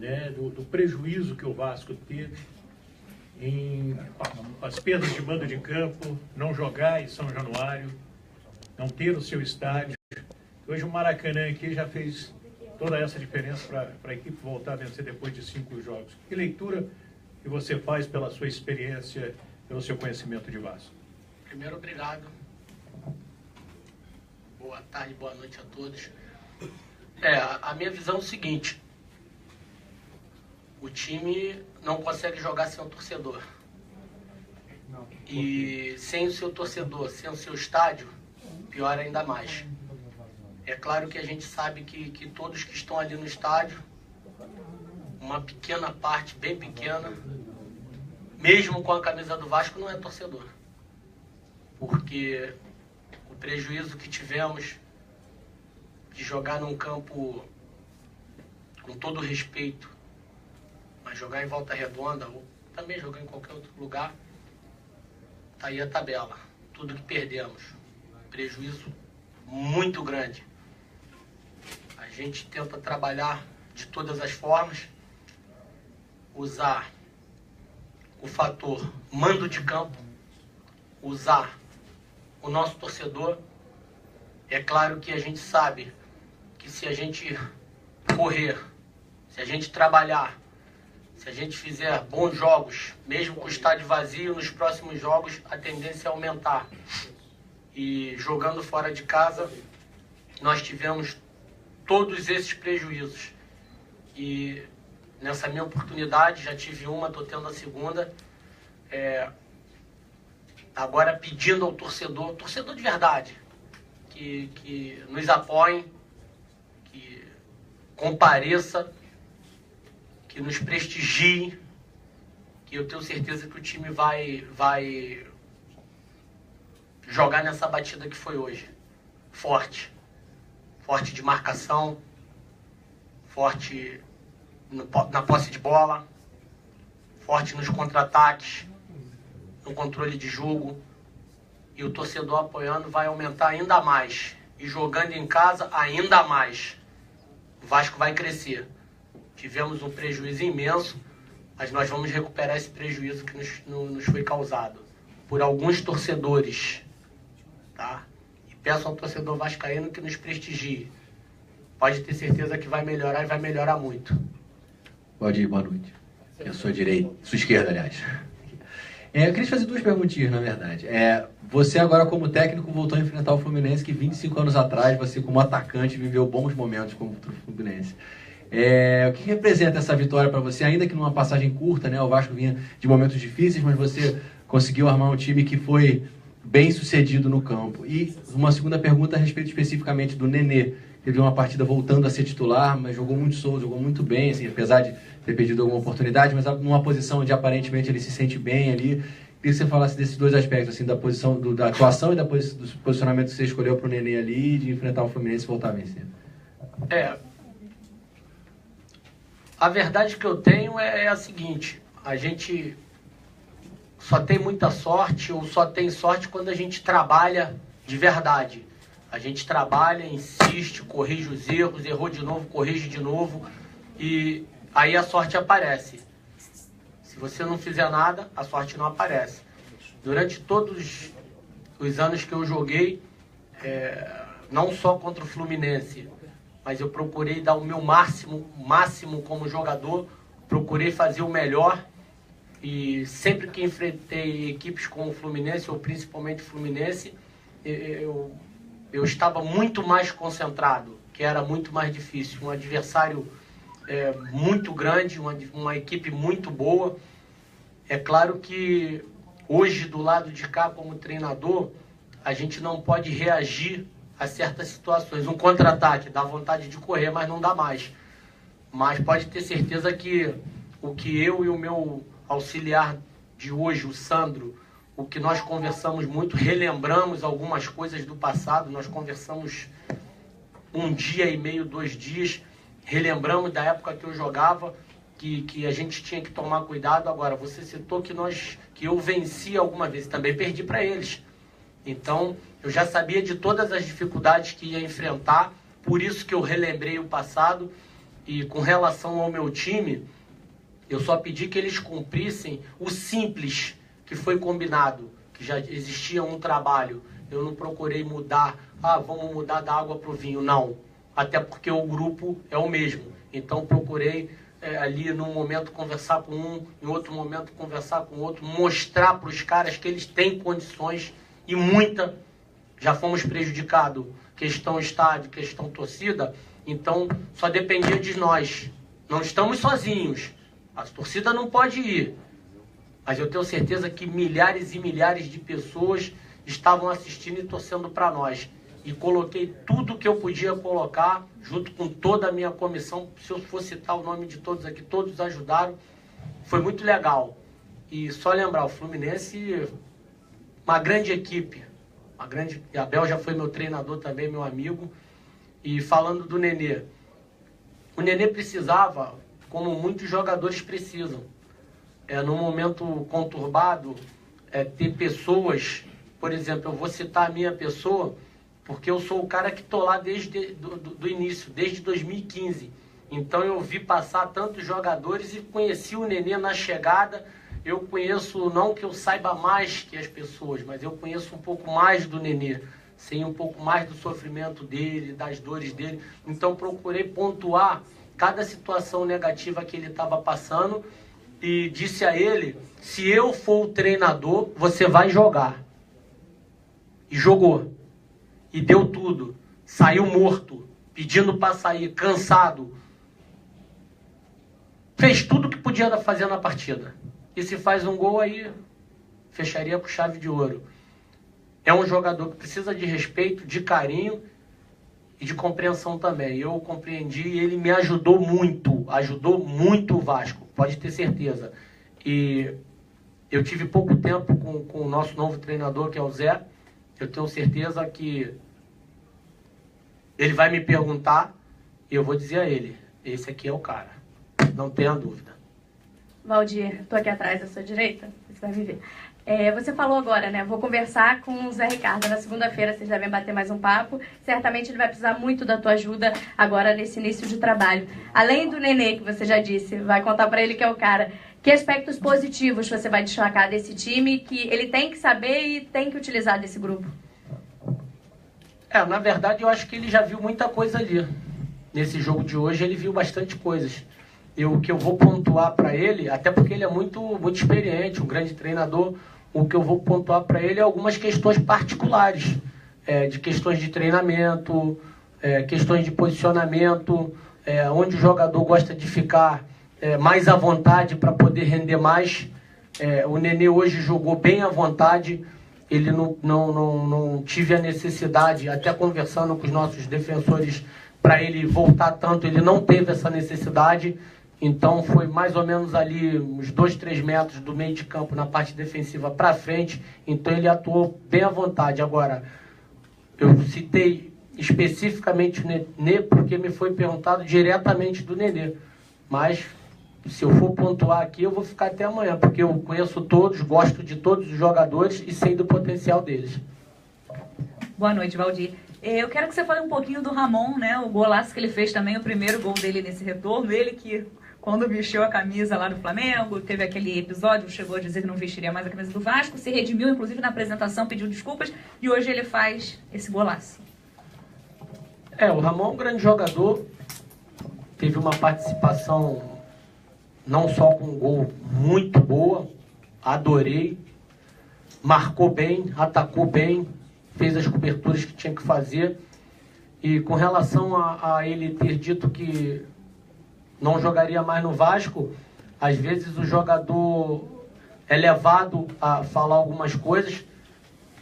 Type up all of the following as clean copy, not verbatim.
né, do prejuízo que o Vasco teve em as perdas de mando de campo, não jogar em São Januário, não ter o seu estádio. Hoje o Maracanã aqui já fez toda essa diferença para a equipe voltar a vencer depois de 5 jogos. Que leitura que você faz pela sua experiência, pelo seu conhecimento de Vasco? Primeiro, obrigado. Boa tarde, boa noite a todos. A minha visão é o seguinte: o time não consegue jogar sem o torcedor. E sem o seu torcedor, sem o seu estádio, pior ainda mais. É claro que a gente sabe que todos que estão ali no estádio, uma pequena parte, bem pequena, mesmo com a camisa do Vasco, não é torcedor. Porque o prejuízo que tivemos de jogar num campo, com todo respeito, mas jogar em Volta Redonda, ou também jogar em qualquer outro lugar, tá aí a tabela. Tudo que perdemos. Prejuízo muito grande. A gente tenta trabalhar de todas as formas, usar o fator mando de campo, usar o nosso torcedor. É claro que a gente sabe que se a gente correr, se a gente trabalhar, se a gente fizer bons jogos, mesmo com o estádio vazio, nos próximos jogos a tendência é aumentar. E jogando fora de casa, nós tivemos todos esses prejuízos. E nessa minha oportunidade, já tive uma, estou tendo a segunda, agora pedindo ao torcedor de verdade, que nos apoiem, que compareça, que nos prestigie, que eu tenho certeza que o time vai jogar nessa batida que foi hoje. Forte de marcação, forte na posse de bola, forte nos contra-ataques, no controle de jogo. E o torcedor apoiando vai aumentar ainda mais. E jogando em casa ainda mais. O Vasco vai crescer. Tivemos um prejuízo imenso, mas nós vamos recuperar esse prejuízo que nos foi causado por alguns torcedores, tá? E peço ao torcedor vascaíno que nos prestigie. Pode ter certeza que vai melhorar e vai melhorar muito. Pode ir, boa noite. Eu sou direita, sua esquerda, aliás. Eu queria te fazer 2 perguntinhas, na verdade. Você agora, como técnico, voltou a enfrentar o Fluminense, que 25 anos atrás, você como atacante, viveu bons momentos contra o Fluminense. O que representa essa vitória para você, ainda que numa passagem curta, né? O Vasco vinha de momentos difíceis, mas você conseguiu armar um time que foi bem sucedido no campo. E uma segunda pergunta a respeito especificamente do Nenê. Teve uma partida voltando a ser titular, mas jogou muito solto, jogou muito bem, assim, apesar de ter perdido alguma oportunidade, mas numa posição onde aparentemente ele se sente bem ali. Queria que você falasse desses 2 aspectos, assim, da posição, da atuação e do posicionamento que você escolheu para o Nenê ali, de enfrentar o Fluminense e voltar a vencer. A verdade que eu tenho é a seguinte: a gente só tem muita sorte, ou só tem sorte quando a gente trabalha de verdade. A gente trabalha, insiste, corrige os erros, errou de novo, corrige de novo, e aí a sorte aparece. Se você não fizer nada, a sorte não aparece. Durante todos os anos que eu joguei, não só contra o Fluminense, mas eu procurei dar o meu máximo como jogador, procurei fazer o melhor, e sempre que enfrentei equipes como o Fluminense, ou principalmente o Fluminense, eu estava muito mais concentrado, que era muito mais difícil. Um adversário muito grande, uma equipe muito boa. É claro que hoje, do lado de cá, como treinador, a gente não pode reagir a certas situações. Um contra-ataque, dá vontade de correr, mas não dá mais. Mas pode ter certeza que o que eu e o meu auxiliar de hoje, o Sandro, o que nós conversamos muito, relembramos algumas coisas do passado, nós conversamos 1 dia e meio, 2 dias, relembramos da época que eu jogava, que a gente tinha que tomar cuidado. Agora, você citou que eu venci alguma vez, também perdi para eles. Então, eu já sabia de todas as dificuldades que ia enfrentar, por isso que eu relembrei o passado, E com relação ao meu time, eu só pedi que eles cumprissem o simples que foi combinado, que já existia um trabalho. Eu não procurei mudar, vamos mudar da água para o vinho, não. Até porque o grupo é o mesmo. Então procurei ali num momento conversar com um, em outro momento conversar com outro, mostrar para os caras que eles têm condições e muita. Já fomos prejudicados, questão estádio, questão torcida, então só dependia de nós. Não estamos sozinhos, a torcida não pode ir, mas eu tenho certeza que milhares e milhares de pessoas estavam assistindo e torcendo para nós. E coloquei tudo que eu podia colocar, junto com toda a minha comissão. Se eu for citar o nome de todos aqui, todos ajudaram. Foi muito legal. E só lembrar, o Fluminense, uma grande equipe. Abel já foi meu treinador também, meu amigo. E falando do Nenê. O Nenê precisava, como muitos jogadores precisam, num momento conturbado, ter pessoas. Por exemplo, eu vou citar a minha pessoa, porque eu sou o cara que estou lá desde do início, desde 2015. Então eu vi passar tantos jogadores e conheci o Nenê na chegada. Eu conheço, não que eu saiba mais que as pessoas, mas eu conheço um pouco mais do Nenê. Sei um pouco mais do sofrimento dele, das dores dele. Então procurei pontuar cada situação negativa que ele estava passando e disse a ele, se eu for o treinador, você vai jogar. E jogou. E deu tudo. Saiu morto, pedindo para sair, cansado. Fez tudo o que podia fazer na partida. E se faz um gol aí, fecharia com chave de ouro. É um jogador que precisa de respeito, de carinho e de compreensão também. Eu compreendi e ele me ajudou muito o Vasco, pode ter certeza. E eu tive pouco tempo com o nosso novo treinador, que é o Zé. Eu tenho certeza que ele vai me perguntar e eu vou dizer a ele, esse aqui é o cara, não tenha dúvida. Valdir, estou aqui atrás à sua direita, você vai me ver. Você falou agora, né? Vou conversar com o Zé Ricardo na segunda-feira, vocês devem bater mais um papo. Certamente ele vai precisar muito da tua ajuda agora nesse início de trabalho. Além do Nenê, que você já disse, vai contar para ele que é o cara. Que aspectos positivos você vai destacar desse time que ele tem que saber e tem que utilizar desse grupo? Na verdade, eu acho que ele já viu muita coisa ali. Nesse jogo de hoje, ele viu bastante coisas. O que eu vou pontuar para ele, até porque ele é muito, muito experiente, um grande treinador, o que eu vou pontuar para ele é algumas questões particulares, de questões de treinamento, questões de posicionamento, onde o jogador gosta de ficar mais à vontade para poder render mais. O Nenê hoje jogou bem à vontade, ele não tive a necessidade, até conversando com os nossos defensores, para ele voltar tanto, ele não teve essa necessidade. Então foi mais ou menos ali uns 2-3 metros do meio de campo na parte defensiva para frente. Então ele atuou bem à vontade. Agora, eu citei especificamente o Nenê porque me foi perguntado diretamente do Nenê. Mas se eu for pontuar aqui, eu vou ficar até amanhã, porque eu conheço todos, gosto de todos os jogadores e sei do potencial deles. Boa noite, Valdir. Eu quero que você fale um pouquinho do Ramon, né? O golaço que ele fez também, o primeiro gol dele nesse retorno. Ele que, quando vestiu a camisa lá do Flamengo, teve aquele episódio, chegou a dizer que não vestiria mais a camisa do Vasco, se redimiu, inclusive na apresentação, pediu desculpas, e hoje ele faz esse golaço. O Ramon é um grande jogador, teve uma participação não só com um gol muito boa, adorei, marcou bem, atacou bem, fez as coberturas que tinha que fazer. E com relação a ele ter dito que não jogaria mais no Vasco, às vezes o jogador é levado a falar algumas coisas,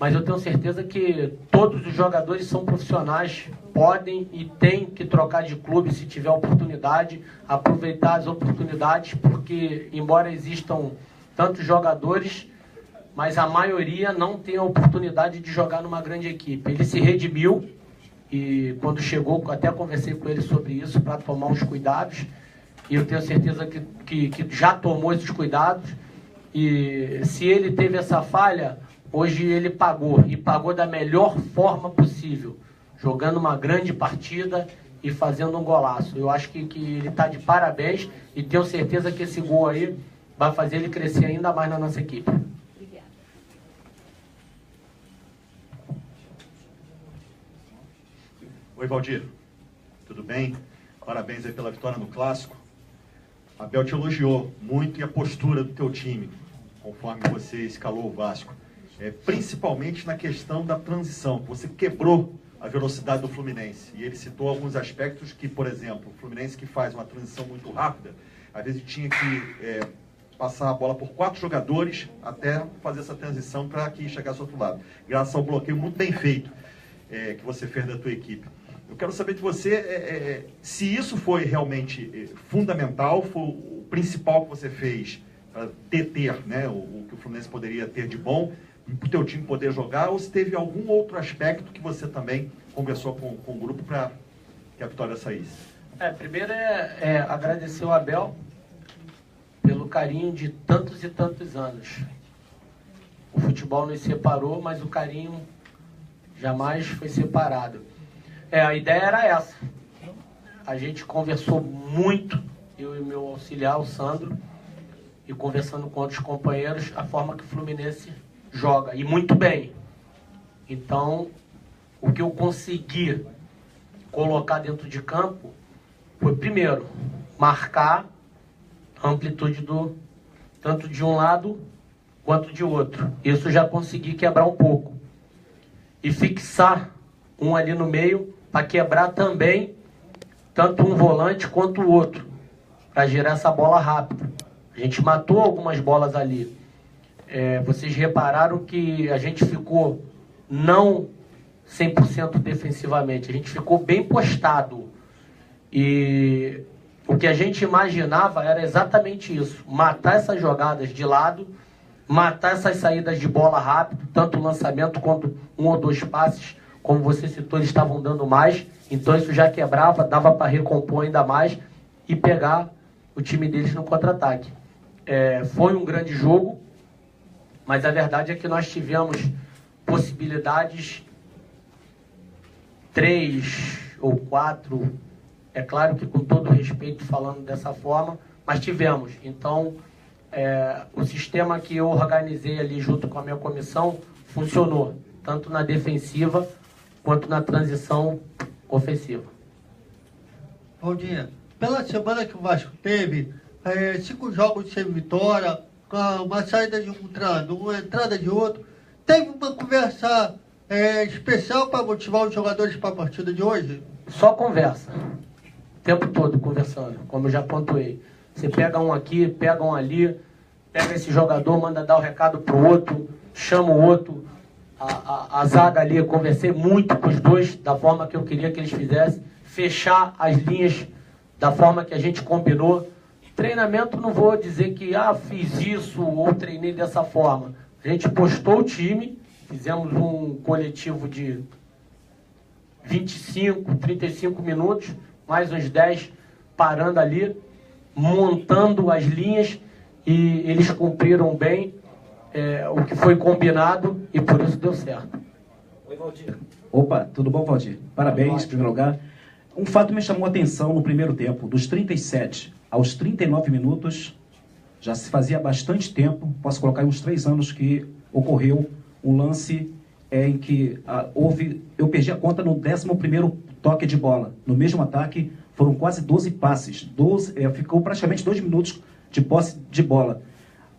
mas eu tenho certeza que todos os jogadores são profissionais, podem e têm que trocar de clube se tiver oportunidade, aproveitar as oportunidades, porque embora existam tantos jogadores, mas a maioria não tem a oportunidade de jogar numa grande equipe. Ele se redimiu e quando chegou, até conversei com ele sobre isso, para tomar uns cuidados, e eu tenho certeza que já tomou esses cuidados, e se ele teve essa falha, hoje ele pagou, e pagou da melhor forma possível, jogando uma grande partida e fazendo um golaço. Eu acho que ele está de parabéns e tenho certeza que esse gol aí vai fazer ele crescer ainda mais na nossa equipe. Obrigada. Oi, Valdir. Tudo bem? Parabéns aí pela vitória no Clássico. Abel te elogiou muito e a postura do teu time, conforme você escalou o Vasco. Principalmente na questão da transição. Você quebrou a velocidade do Fluminense. E ele citou alguns aspectos que, por exemplo, o Fluminense que faz uma transição muito rápida, às vezes tinha que passar a bola por 4 jogadores até fazer essa transição para que chegasse ao outro lado. Graças ao bloqueio muito bem feito que você fez da tua equipe. Eu quero saber de você se isso foi realmente fundamental, foi o principal que você fez para deter, né, o que o Fluminense poderia ter de bom, para o teu time poder jogar, ou se teve algum outro aspecto que você também conversou com o grupo para que a vitória saísse. Primeiro agradecer o Abel pelo carinho de tantos e tantos anos. O futebol nos separou, mas o carinho jamais foi separado. A ideia era essa. A gente conversou muito, eu e meu auxiliar, o Sandro, e conversando com outros companheiros, a forma que o Fluminense joga, e muito bem. Então, o que eu consegui colocar dentro de campo foi, primeiro, marcar a amplitude tanto de um lado quanto de outro. Isso já consegui quebrar um pouco. E fixar um ali no meio para quebrar também tanto um volante quanto o outro, para gerar essa bola rápida. A gente matou algumas bolas ali. Vocês repararam que a gente ficou não 100% defensivamente, a gente ficou bem postado. E o que a gente imaginava era exatamente isso, matar essas jogadas de lado, matar essas saídas de bola rápido, tanto o lançamento quanto 1 ou 2 passes, como você citou, eles estavam dando mais, então isso já quebrava, dava para recompor ainda mais e pegar o time deles no contra-ataque. Foi um grande jogo, mas a verdade é que nós tivemos possibilidades 3 ou 4, é claro que com todo respeito falando dessa forma, mas tivemos. Então, o sistema que eu organizei ali junto com a minha comissão funcionou, tanto na defensiva quanto na transição ofensiva. Bom dia. Pela semana que o Vasco teve, 5 jogos sem vitória, uma saída de um treinador, uma entrada de outro, teve uma conversa especial para motivar os jogadores para a partida de hoje? Só conversa. O tempo todo conversando, como eu já pontuei. Você pega um aqui, pega um ali, pega esse jogador, manda dar o recado pro outro, chama o outro. A zaga ali, eu conversei muito com os dois, da forma que eu queria que eles fizessem, fechar as linhas da forma que a gente combinou. Treinamento, não vou dizer que fiz isso ou treinei dessa forma. A gente postou o time, fizemos um coletivo de 25, 35 minutos, mais uns 10 parando ali, montando as linhas, e eles cumpriram bem o que foi combinado e por isso deu certo. Oi, Valdir. Opa, tudo bom, Valdir? Parabéns, em primeiro lugar. Um fato me chamou a atenção no primeiro tempo, dos 37 aos 39 minutos, já se fazia bastante tempo, posso colocar uns 3 anos, que ocorreu um lance em que eu perdi a conta no 11º toque de bola. No mesmo ataque, foram quase 12 passes, ficou praticamente 2 minutos de posse de bola.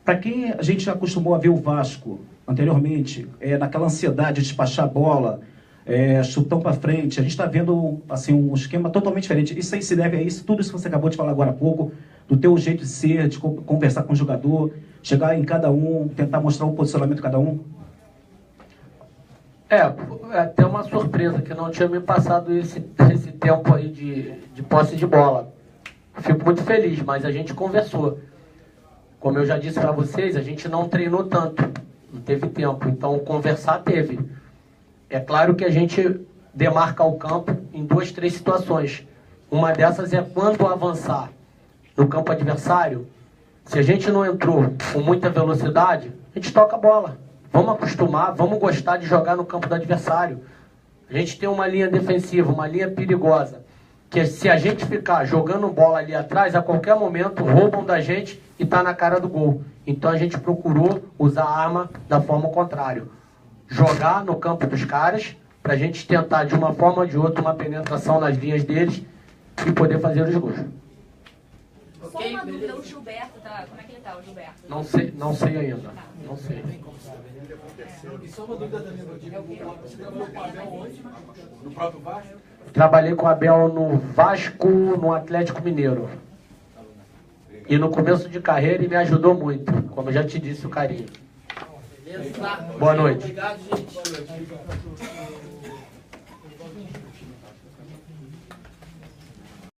Para quem a gente já acostumou a ver o Vasco anteriormente, naquela ansiedade de despachar a bola, chutão para frente, a gente está vendo assim, um esquema totalmente diferente. Isso aí se deve a isso, tudo isso que você acabou de falar agora há pouco, do teu jeito de ser, de conversar com o jogador, chegar em cada um, tentar mostrar o posicionamento de cada um? Até uma surpresa, que não tinha me passado esse tempo aí de posse de bola. Fico muito feliz, mas a gente conversou. Como eu já disse para vocês, a gente não treinou tanto, não teve tempo, então conversar teve. É claro que a gente demarca o campo em 2, 3 situações. Uma dessas é quando avançar no campo adversário. Se a gente não entrou com muita velocidade, a gente toca a bola. Vamos acostumar, vamos gostar de jogar no campo do adversário. A gente tem uma linha defensiva, uma linha perigosa. que se a gente ficar jogando bola ali atrás, a qualquer momento roubam da gente e tá na cara do gol. Então a gente procurou usar a arma da forma contrária. Jogar no campo dos caras, pra gente tentar de uma forma ou de outra uma penetração nas linhas deles e poder fazer os gols. Só uma dúvida, o Gilberto, tá? Como é que ele tá, o Gilberto? Não sei ainda. Não sei. E só uma dúvida também, você trabalhou com o Abel onde? No próprio Vasco? Trabalhei com o Abel no Vasco, no Atlético Mineiro. E no começo de carreira ele me ajudou muito, como eu já te disse, o carinho. Boa noite. Obrigado, gente.